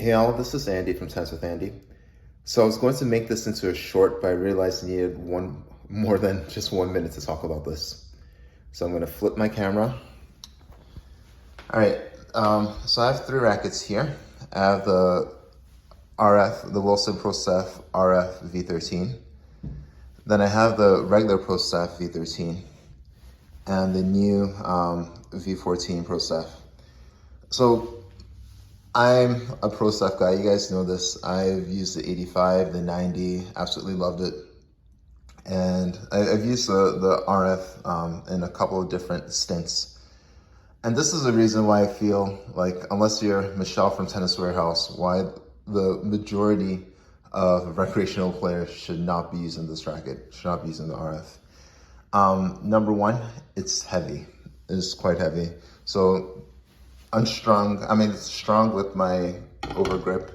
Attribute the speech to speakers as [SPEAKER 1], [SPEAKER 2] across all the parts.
[SPEAKER 1] Hey all, this is Andy from Tennis with Andy. So I was going to make this into a short, but I realized I needed more than just 1 minute to talk about this. So I'm going to flip my camera. All right, so I have 3 rackets here. I have the Wilson ProStaff RF V13. Then I have the regular ProStaff V13 and the new V14 ProStaff. So I'm a ProStaff guy, you guys know this. I've used the 85, the 90, absolutely loved it. And I've used the RF in a couple of different stints. And this is the reason why I feel like, unless you're Michelle from Tennis Warehouse, why the majority of recreational players should not be using this racket, should not be using the RF. Number one, it's heavy. It's quite heavy. So unstrung, it's strung with my overgrip.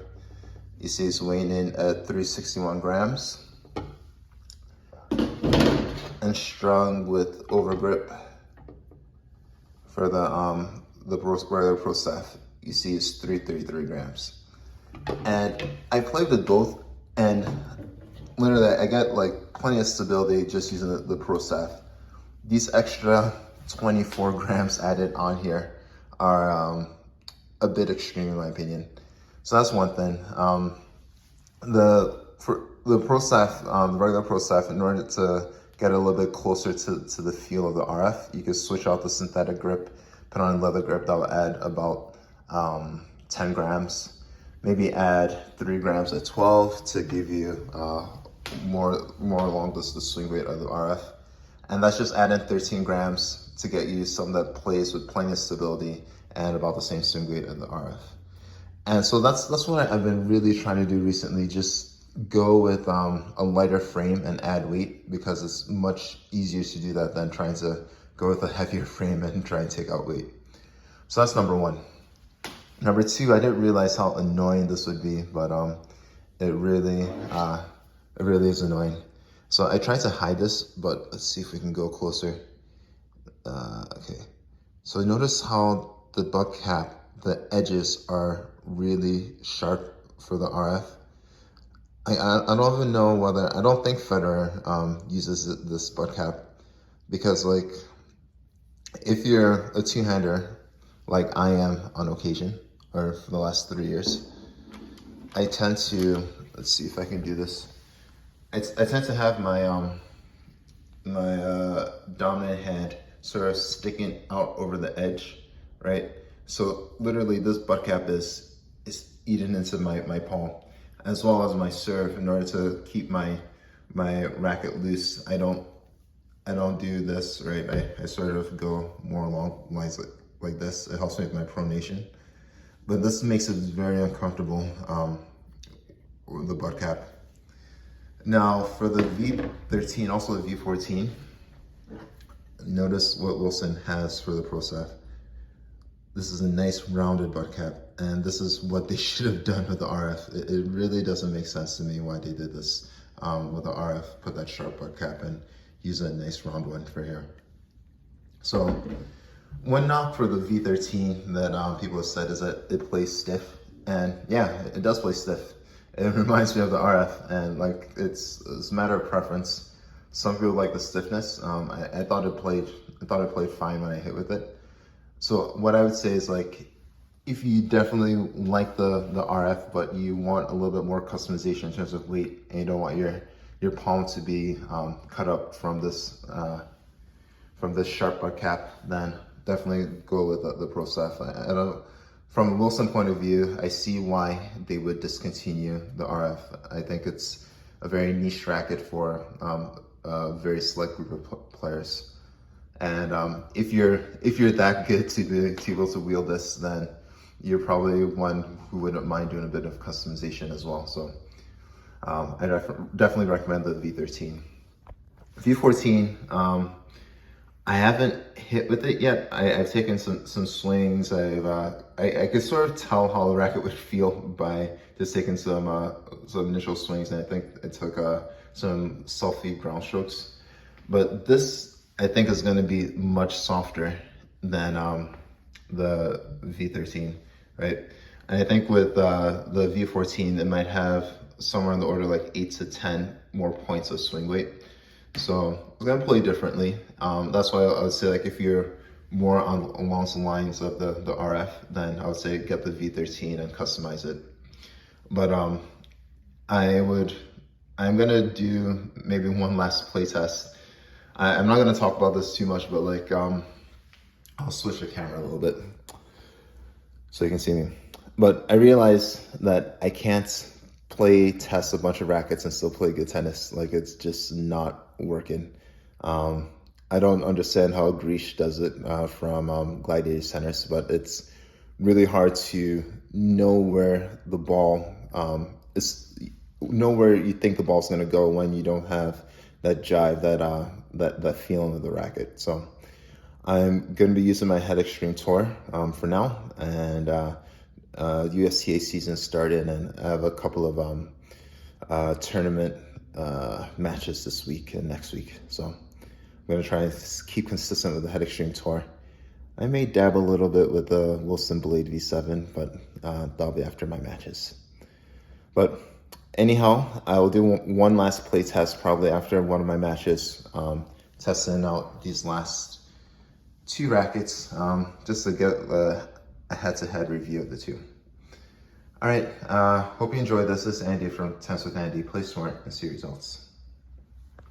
[SPEAKER 1] You see it's weighing in at 361 grams. And strung with overgrip for the regular ProStaff. You see it's 333 grams. And I played with both, and literally I got like plenty of stability just using the ProStaff. These extra 24 grams added on here are a bit extreme in my opinion. So that's one thing. For the ProStaff, the regular ProStaff, in order to get a little bit closer to the feel of the RF, you could switch out the synthetic grip, put on a leather grip that will add about 10 grams. Maybe add 3 grams at 12 to give you more along the swing weight of the RF. And that's just adding 13 grams to get you something that plays with plenty of stability and about the same swing weight of the RF. And so that's what I've been really trying to do recently, just go with a lighter frame and add weight, because it's much easier to do that than trying to go with a heavier frame and try and take out weight. So that's number one. Number two, I didn't realize how annoying this would be, but it really is annoying. So I tried to hide this, but let's see if we can go closer. Okay, so notice how the butt cap, the edges are really sharp for the RF. I don't even know whether, I don't think Federer uses this butt cap, because like, if you're a two-hander like I am on occasion, or for the last 3 years, I tend to, let's see if I can do this. I tend to have my dominant hand sort of sticking out over the edge, right? So literally this butt cap is eating into my palm, as well as my serve. In order to keep my racket loose, I don't do this, right? I sort of go more along lines like this. It helps me with my pronation. But this makes it very uncomfortable with the butt cap. Now for the V13, also the V14, notice what Wilson has for the ProStaff. This is a nice rounded butt cap, and this is what they should have done with the RF. It really doesn't make sense to me why they did this with the RF, put that sharp butt cap and use a nice round one for here. So one knock for the V13 that people have said is that it plays stiff, and yeah, it does play stiff. It reminds me of the RF, and like it's a matter of preference. Some people like the stiffness. I thought it played fine when I hit with it. So what I would say is, like, if you definitely like the RF, but you want a little bit more customization in terms of weight, and you don't want your palm to be cut up from this sharp butt cap, then definitely go with the ProStaff. From a Wilson point of view, I see why they would discontinue the RF. I think it's a very niche racket for a very select group of players. And if you're that good to be able to wield this, then you're probably one who wouldn't mind doing a bit of customization as well. So I definitely recommend the V13. V14, I haven't hit with it yet. I've taken some swings. I could sort of tell how the racket would feel by just taking some initial swings, and I think I took some selfie ground strokes. But this, I think, is going to be much softer than the V13, right? And I think with the V14, it might have somewhere in the order like 8 to 10 more points of swing weight. So it's gonna play differently. That's why I would say, like, if you're more along the lines of the RF, then I would say get the V13 and customize it. But I'm gonna do maybe one last play test. I'm not gonna talk about this too much, but like, I'll switch the camera a little bit so you can see me. But I realized that I can't play test a bunch of rackets and still play good tennis. Like, it's just not working. I don't understand how Greece does it from Gladiator Tennis, but it's really hard to know where the ball know where you think the ball's going to go when you don't have that jive, that feeling of the racket. So I'm going to be using my Head Extreme Tour for now, and USTA season started, and I have a couple of tournament matches this week and next week. So I'm going to try and keep consistent with the Head Extreme Tour. I may dab a little bit with the Wilson Blade V7, but that'll be after my matches. But anyhow, I will do one last play test probably after one of my matches, testing out these last two rackets, just to get a head-to-head review of the two. All right, hope you enjoyed this. This is Andy from Tennis with Andy. Play smart and see results.